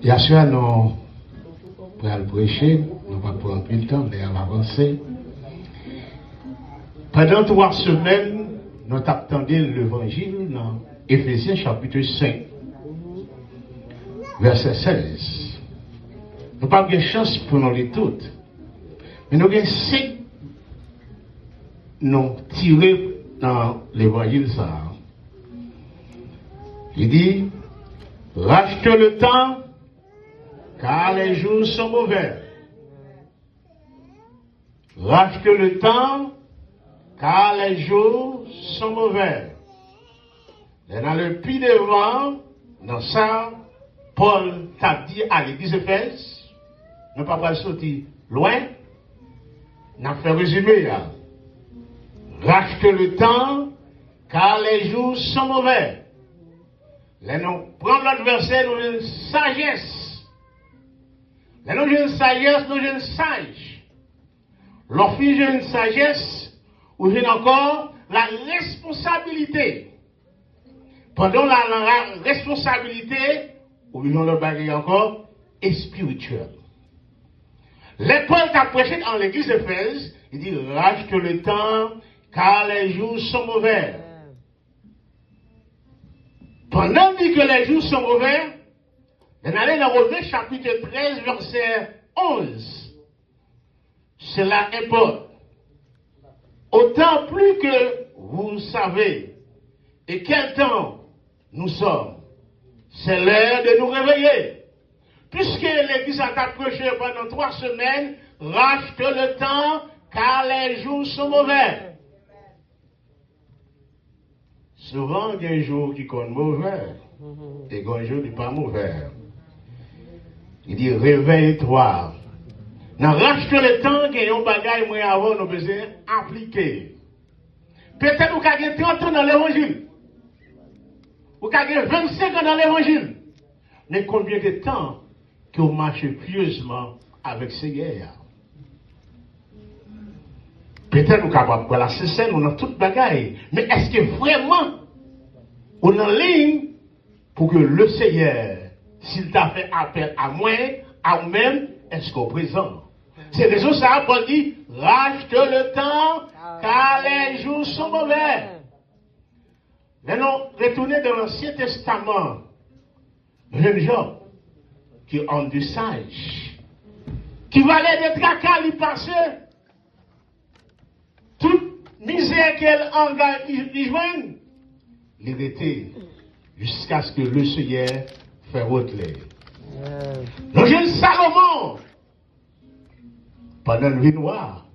Bien sûr, nous pour prêcher, nous ne va pas prendre plus de temps, mais on va avancer. Pendant 3 semaines, nous attendons l'évangile dans Éphésiens chapitre 5, verset 16. Nous n'avons pas de chance pour nous lire toutes, mais nous avons 5 nous tirer dans l'évangile ça. Il dit, rachetez le temps, car les jours sont mauvais. Rachetez le temps, car les jours sont mauvais. Et dans le puits devant, dans ça, Paul t'a dit à l'église Éphèse, ne pas sortir loin, n'a fait résumer là. Rachetez le temps, car les jours sont mauvais. Là, nous prenons l'autre verset, nous avons une sagesse. Là, nous avons une sagesse, nous avons une sage. Lorsque j'ai une sagesse, ou j'ai encore la responsabilité. Pendant la responsabilité, ou j'ai le bagage encore, et spirituel. Les Paul t'a prêché dans l'église d'Éphèse, il dit, rachetez le temps, car les jours sont mauvais. Pendant dit que les jours sont mauvais, on allait dans Romains chapitre 13, verset 11. Cela importe. Autant plus que vous savez, et quel temps nous sommes, c'est l'heure de nous réveiller. Puisque l'Église a approché pendant 3 semaines, rachetez le temps, car les jours sont mauvais. Souvent, il y a un jour qui est mauvais, et il y a un jour qui n'est pas mauvais. Il dit, réveille-toi. Dans racheter le temps, il y a un bagage, moi, avant, nous besoin appliquer. Peut-être vous avez 30 ans dans l'évangile. Vous avez 25 ans dans l'évangile. Mais combien de temps que vous marchez pieusement avec ces guerres? Peut-être vous êtes capable de la scène, on a toute bagaille. Mais est-ce que vraiment, on est en ligne pour que le Seigneur, s'il t'a fait appel à moi, à vous-même, est-ce qu'au présent? C'est raison ça, Paul dit, rachetez le temps, car les jours sont mauvais. Maintenant, retournez dans l'Ancien Testament. Jeune gens qui ont du sage, qui valaient des tracas lui passer. Toute misère qu'elle engage, ils joignent, il était jusqu'à ce que le Seigneur fait retirer. Le jeune Salomon, pendant le vie noire,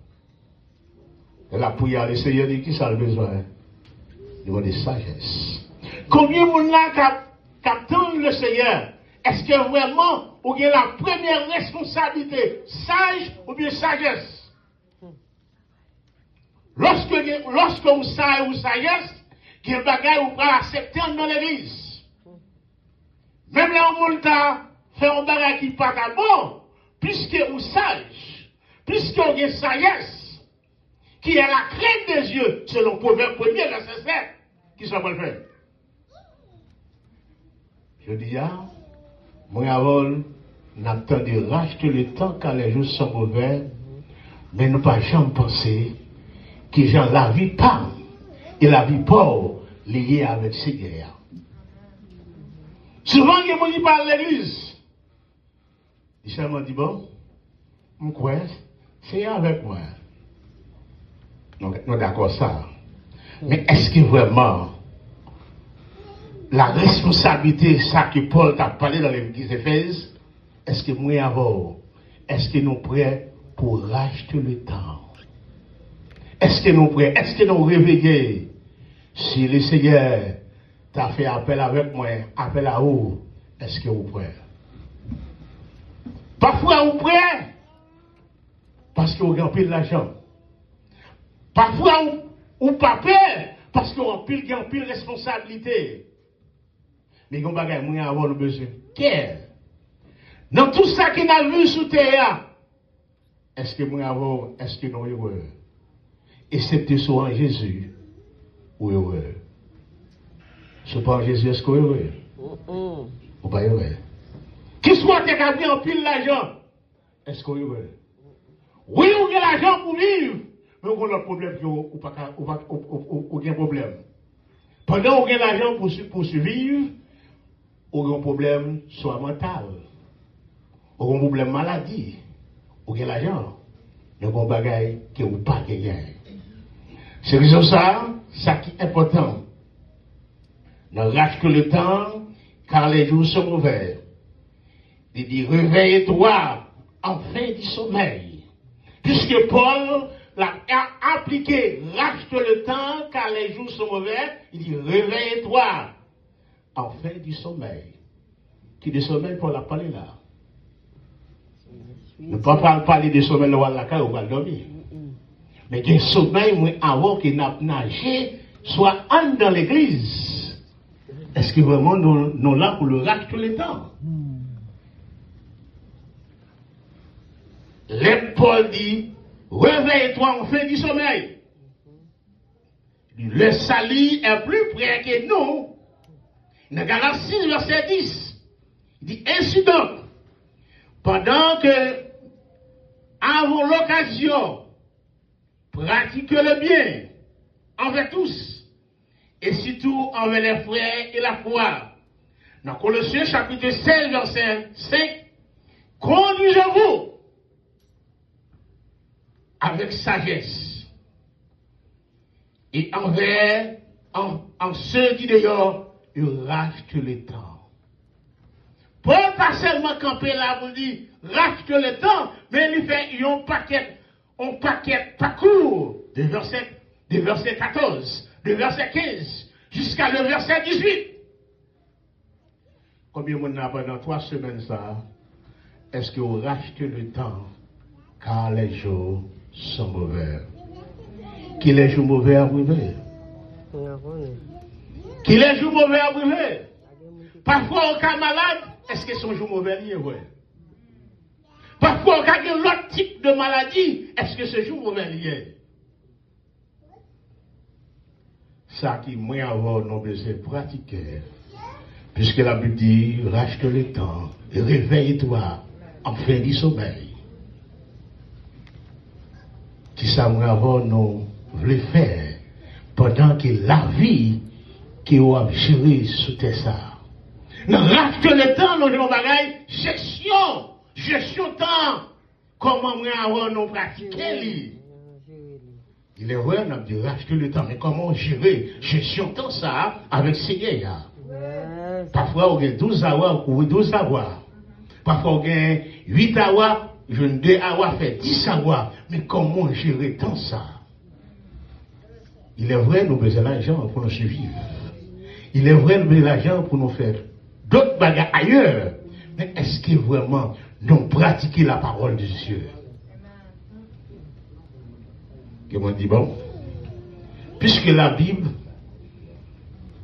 elle a prié à le Seigneur, dit qui ça le besoin? Il a des sagesse. Combien de monde là qui le Seigneur? Est-ce que vraiment, vous avez la première responsabilité, sage ou bien sagesse? Lorsque vous savez ou sagesse, il y a un bagage vous pouvez accepter dans l'église. Même là, on fait un bagage qui n'est pas bon, puisque vous sage, puisque vous avez sagesse, qui est la crainte des yeux, selon Proverbe 1er, verset 7, qui ça va le faire? Je dis, moi avant, n'attend de racheter le temps quand les jours sont mauvais, mais nous pas jamais penser que gens la vie pas et la vie pauvre liée avec ces guerres. Souvent, il y a des gens qui parlent de l'église. Ils se disent, bon, je crois, c'est avec moi. Nous d'accord ça. Mais est-ce que vraiment la responsabilité, ça que Paul t'a parlé dans l'église d'Éphèse, est-ce que moi avant, est-ce que nous prêts pour racheter le temps? Est-ce que nous prêts, est-ce que nous réveillés? Si le Seigneur t'a fait appel avec moi, appel à vous, est-ce que vous prêts? Parfois vous prêts parce que vous gagnez de l'argent. Parfois vous pas peur parce que vous avez pile responsabilité. Mais vous avez avoir le besoin. Quel? Dans tout ça qu'il a vu sous terre, est-ce que nous avons, est-ce que nous sommes heureux? Et c'est soit en Jésus ou heureux. Ce pas en Jésus, est-ce que vous êtes heureux? Ou pas heureux? Qui souhaite gagner en pile l'argent, est-ce qu'on est heureux? Oui, on a l'argent pour vivre, mais on a un problème ou un problème. Pendant qu'on a l'argent pour survivre, on a un problème soit mental, on a un problème maladie, on a l'argent, mais on a un bagage qui n'est pas gagné. C'est raison ça qui est important. Ne rate que le temps, car les jours sont mauvais. Il dit, réveille-toi, enfin du sommeil. Puisque Paul l'a appliqué, rate le temps, car les jours sont mauvais, il dit, réveille-toi, enfin du sommeil. Qui de sommeil, Paul a parlé là? Ne pas parler de sommeil, on va dormir. Mais qu'il y a un sommeil, moi, avant qu'il n'a nagé, soit en dans l'église. Est-ce que vraiment nous là pour le rack tout le temps? Paul dit, réveille-toi, on fait du sommeil. Le salut est plus près que nous. Dans Galates 6, verset 10, il dit, ainsi donc, pendant que, avons l'occasion, pratiquez le bien envers tous, et surtout envers les frères et la foi. Dans Colossiens chapitre 16, verset 5, conduisez-vous avec sagesse et envers en ceux qui d'ailleurs rachètent le temps. Paul pas seulement camper là pour dire rachète le temps, mais il fait un paquet parcours de verset 14, de verset 15 jusqu'à le verset 18. Combien de monde pendant 3 semaines ça? Est-ce que vous rachetez le temps car les jours sont mauvais? Qui les jours mauvais à priver? Qui les jours mauvais à priver? Parfois on est malade, est-ce que son jour mauvais lié? Ouais. Parfois, quand il y a l'autre type de maladie, est-ce que ce jour mauvais lié? Ça qui, moi, avant, nous besoin pratiquer. Puisque la Bible dit, rachète le temps, et réveille-toi, en fin du sommeil. Qui ça, moi, avant, nous voulons faire, pendant que la vie qui a géré sous tes ça. Nous rachète le temps, nous avons bagaille, gestion temps. Comment moi avant nous pratiquer? Il est vrai, on a dit racheter le temps, mais comment gérer gestion temps ça avec Seigneur? Parfois on a 12 hours ou 12 hours. Parfois on a 8 hours, je ne 2 hours fait 10 hours. Mais comment gérer temps ça? Il est vrai, nous avons besoin d'argent pour nous survivre. Il est vrai, nous avons besoin d'argent pour nous faire d'autres bagages ailleurs. Mais est-ce que vraiment nous pratiquons la parole de Dieu? Que moi dit bon, puisque la Bible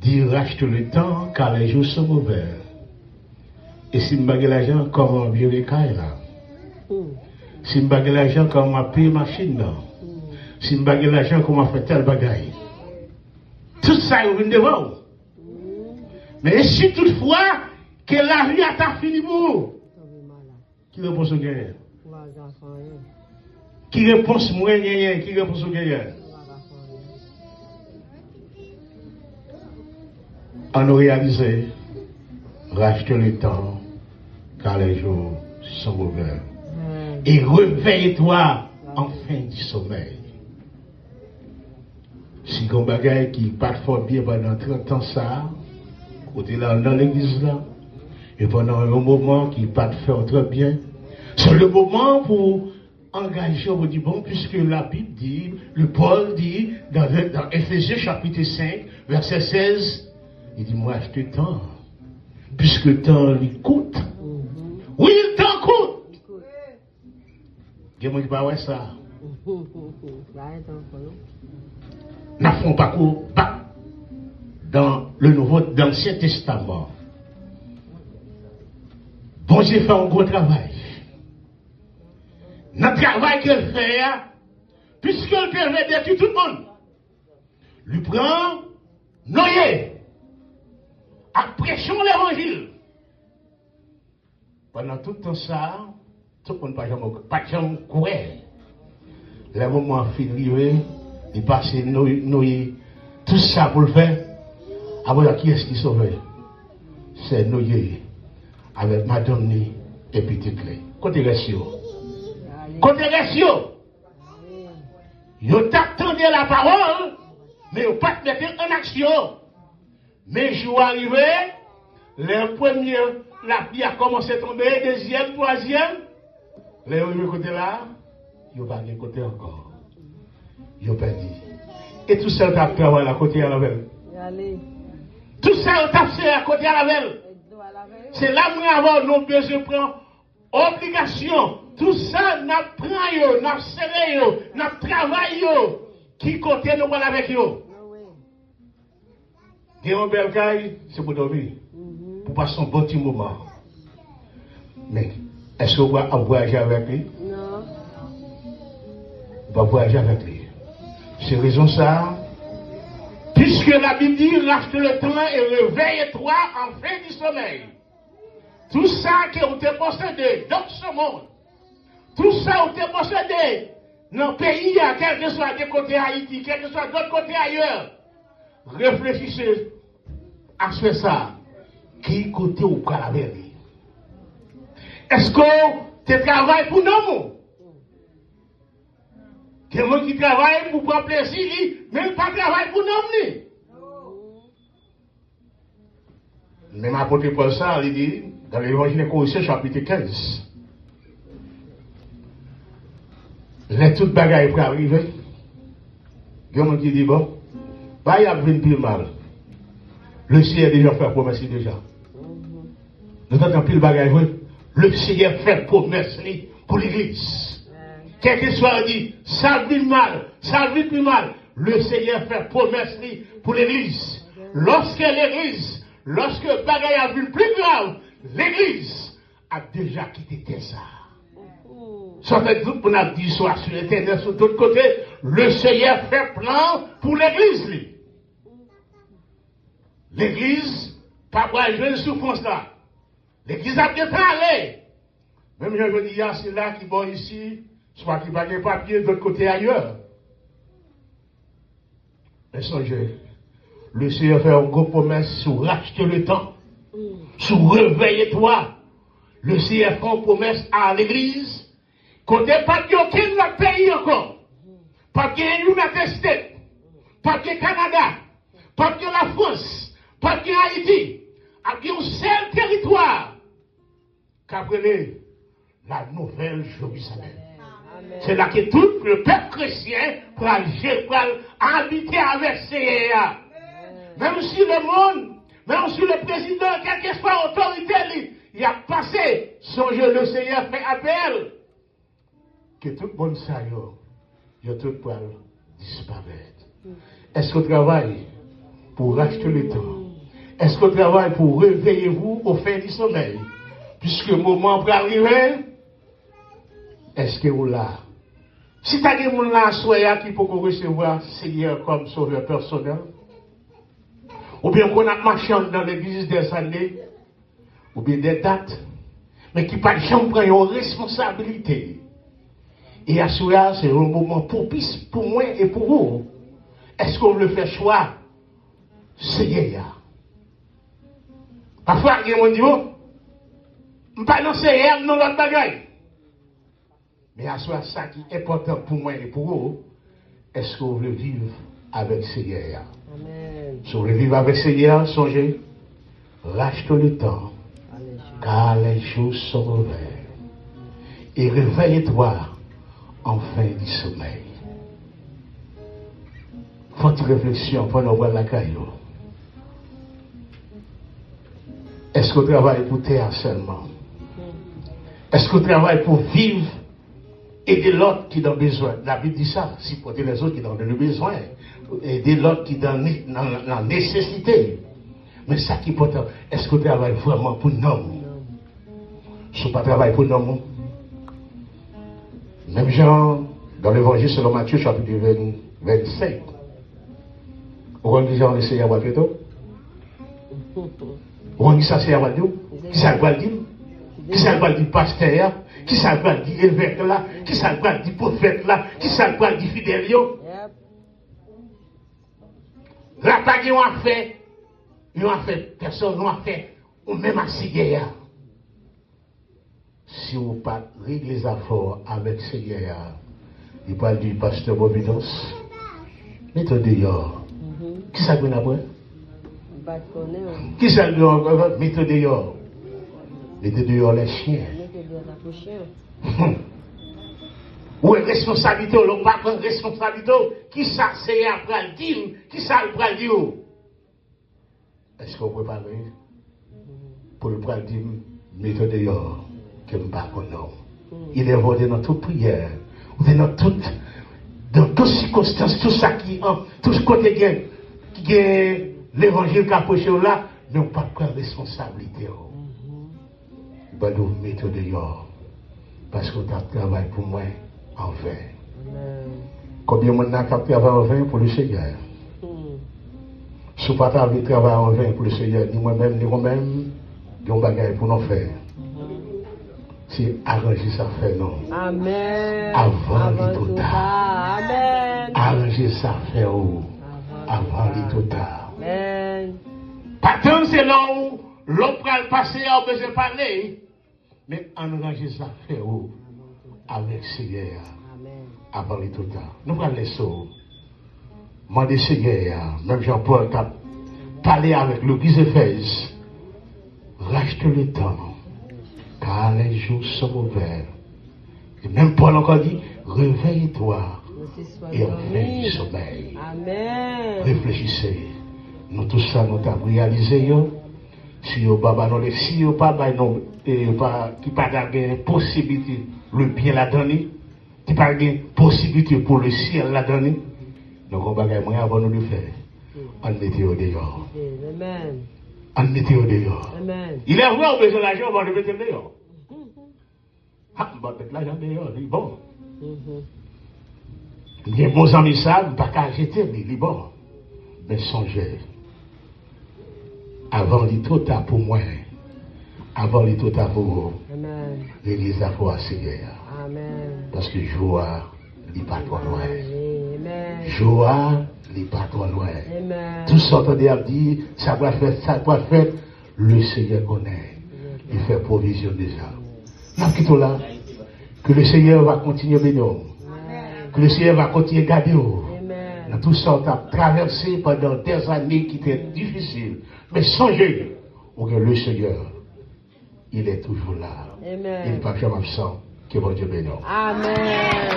dit rachète le temps car les jours sont mauvais. Et si je bague l'argent, comment bien les cailles là? Si je bague l'argent, comment payer machine là? Si je bague l'argent, comment faire tel bagaille? Tout ça est venu devant. Mais si toutefois que la vie a ta fini pour qui réponse au gagnant? Qui réponse moins gagnant? Qui réponse au gagnant? On a réalisé, racheter le temps, car les jours sont mauvais. Et réveille-toi enfin du sommeil. Si on bagaille qui part fort bien pendant 30 ans, ça, côté là, dans l'église là, et pendant un moment qui part faire très bien, c'est le moment pour engager, on dit bon, puisque la Bible dit, le Paul dit, dans Éphésiens chapitre 5, verset 16, il dit, moi, je te temps, puisque le temps lui coûte. Oui, le temps coûte. Je ne dis pas, ouais, ça. N'affronte pas dans l'Ancien Testament. Bon Dieu fait un gros travail. Notre travail qu'elle fait, puisqu'elle permet d'être tout le monde, lui prend noyer, à prêcher l'évangile. Pendant tout le temps ça, tout le monde pas jamais courir. Le moment fini, il passe nous tout ça pour le faire. Après, qui est-ce qui sauve? C'est nous avec madame ni et petit clé. Côté récio. Côté récio. Vous t'attendez la parole, mais vous pas mettre en action. Mais je suis arrivé, le premier, la pluie a commencé à tomber, deuxième, troisième. Les premiers côté là, ils pas de côté encore. Ils perdu. Et tout ça, tu as travaillé à côté à la veille. Tout ça, tu as fait à côté à la veille. C'est là où nous avons nos besoins de prendre obligation. Tout ça, nous prenons, nous serrons, nous travaillons. Qui côté nous parlons avec eux? Il y a un bel caille, c'est pour dormir. Pour passer un bon petit moment. Mais, est-ce que vous va voyager avec lui? Non. Vous va voyager avec lui. C'est raison ça. Puisque la Bible dit, rachète le temps et réveille-toi en fin du sommeil. Tout ça que vous avez possédé dans ce monde, tout ça vous avez possédé dans le pays, quel que soit des côtés Haïti, quel que soit d'autres côtés ailleurs, réfléchissez à ce ça. Qui côté ou quoi la vérité? Est-ce que tu travailles pour nous? Il y a des gens qui travaillent pour prendre plaisir, même pas travailler pour nous. Même apôtre Paul ça, il dit, dans l'évangile de Colossiens, chapitre 15, les toutes bagailles pour arriver, il y a des gens qui disent, bon, bah, il y a une pile mal. Le Seigneur a déjà fait promesse déjà. Nous avons pile bagaille, le Seigneur fait promesse pour l'église. Quel que soit dit, ça vit mal, ça vit plus mal. Le Seigneur fait promesse pour l'église. Lorsque bagaille a vu plus grave, l'église a déjà quitté ça. Ça fait tout qu'on a dit soit sur l'éternel, sur l'autre côté, le Seigneur fait plan pour l'église. L'église, pas pour jouer une souffrance là. L'église a bien parlé. Même je dis, c'est là qui vont ici, soit qui va des papiers de l'autre côté ailleurs. Mais songez, le Seigneur fait une grosse promesse sur racheter le temps, sur réveiller-toi. Le Seigneur fait une promesse à l'église, qu'on n'a pas de aucun autre pays encore, pas de United States, pas de Canada, pas de la France, pas de Haïti, avec un seul territoire, qu'appelé la Nouvelle Jérusalem. C'est là que tout le peuple chrétien peut habiter avec CEA. Même si le monde, même si le président, quelle que soit l'autorité, il a passé, songez, le Seigneur fait appel. Que tout le monde sache, il tout peut disparaître. Est-ce qu'on travaille pour racheter le temps? Est-ce qu'on travaille pour réveiller vous au fin du sommeil? Puisque le moment va arriver, est-ce que vous là? Si tu as des gens là, soyez qui pour recevoir Seigneur comme sauveur personnel, ou bien qu'on a marché dans l'église des années, ou bien des dates, mais qui pas de gens prennent une responsabilité. Et à cela, c'est un moment propice pour moi et pour vous. Est-ce qu'on veut faire choix? Seigneur. Parfois, il y a des gens qui disent, oh, je ne suis pas dans Seigneur, non l'autre bagaille. Mais à soi, ça qui est important pour moi et pour vous, est-ce qu'on veut vivre avec Seigneur? Amen. Si vous voulez vivre avec Seigneur, songez, rachète le temps, car les jours sont mauvais. Et réveille-toi en fin du sommeil. Faut une réflexion pendant voir la caillou. Est-ce qu'on travaille pour terre seulement? Est-ce qu'on travaille pour vivre? Aider l'autre qui a besoin. La Bible dit ça. Si pour aider les autres qui ont le besoin. Aider l'autre qui est dans la nécessité. Mais ça qui est important. Est-ce qu'on travaille vraiment pour nous? Si on ne travaille pas pour nous. Même Jean, dans l'évangile selon Matthieu, chapitre 25. Vous dit Jean, essayez à voir plutôt. Vous dit ça, c'est à voir Dieu. Qui ça va dire? Qui ça va dire pasteur? Qui ça va dire évêque là? Qui ça va dire prophète là? Qui ça va dire fidèle yo? La tag yon a fait, personne n'a fait, ou même à Seigneur. Si vous pas régler les affaires avec Seigneur, il parle du pasteur Bobinos, mettez dehors. Qui ça vient après? Qui ça vient mettez dehors? Mettez dehors les chiens. Ou est responsabilité, on va prendre responsabilité. Qui ça c'est après le dire? Qui ça le dire? Est-ce qu'on peut parler? Pour le prendre dire, mettez dehors, que nous ne pas connaissons. Il est voté dans toute prière, dans toutes circonstances, tout ça tout ce côté qui est l'évangile qui a prêché là, nous pas prendre responsabilité. Il va nous mettre dehors. Parce qu'on a travaillé pour moi en vain. Combien de monde a travaillé en vain pour le Seigneur? Si vous ne travaillez pas en vain pour le Seigneur, ni moi-même, ni moi-même, nous avons des choses pour nous faire. C'est arranger ça fait non. Amen. Avant les tout tard. Amen. Arranger ça fait avant les tout tard. Amen. Patron, c'est là où l'on peut le passer, on peut se parler. Mais arranger ça fait avec Seigneur. Avant les tout tard. Nous allons laisser. Demandez Seigneur, même Jean-Paul a parlé avec l'Église d'Éphèse. Rachète le temps, car les jours sont mauvais. Et même Paul encore dit, réveille-toi et réveille du sommeil. Amen. Réfléchissez. Nous tous ça, nous avons réalisé. Si vous n'avez pas de possibilité, le bien la donner, qui pas de possibilité pour le ciel la donner, donc on va gagner avant nous le faire. On mettait au dehors. Amen. On mettait au dehors. Amen. Il est vrai, on a besoin d'argent, on va le mettre dehors. Ah, on va mettre l'argent dehors, il est bon. Il y a bons amis ça, pas qu'à jeter, mais il est bon. Mais songez, avant les tout tard pour moi, avant les tout tard pour vous, l'église a foi à Seigneur. Amen. Parce que joie, il n'est pas trop loin. Amen. Joie, il n'est pas trop loin. Amen. Tout ça, on a dit, ça doit faire, le Seigneur connaît. Il fait provision déjà. Nous là, que le Seigneur va continuer à bénir. Que le Seigneur va continuer à garder. Dans tout ça, on a traversé pendant des années qui étaient difficiles. Mais songez que le Seigneur, il est toujours là. Amen. Il n'est pas jamais absent. Que bon Dieu bénisse. Amen.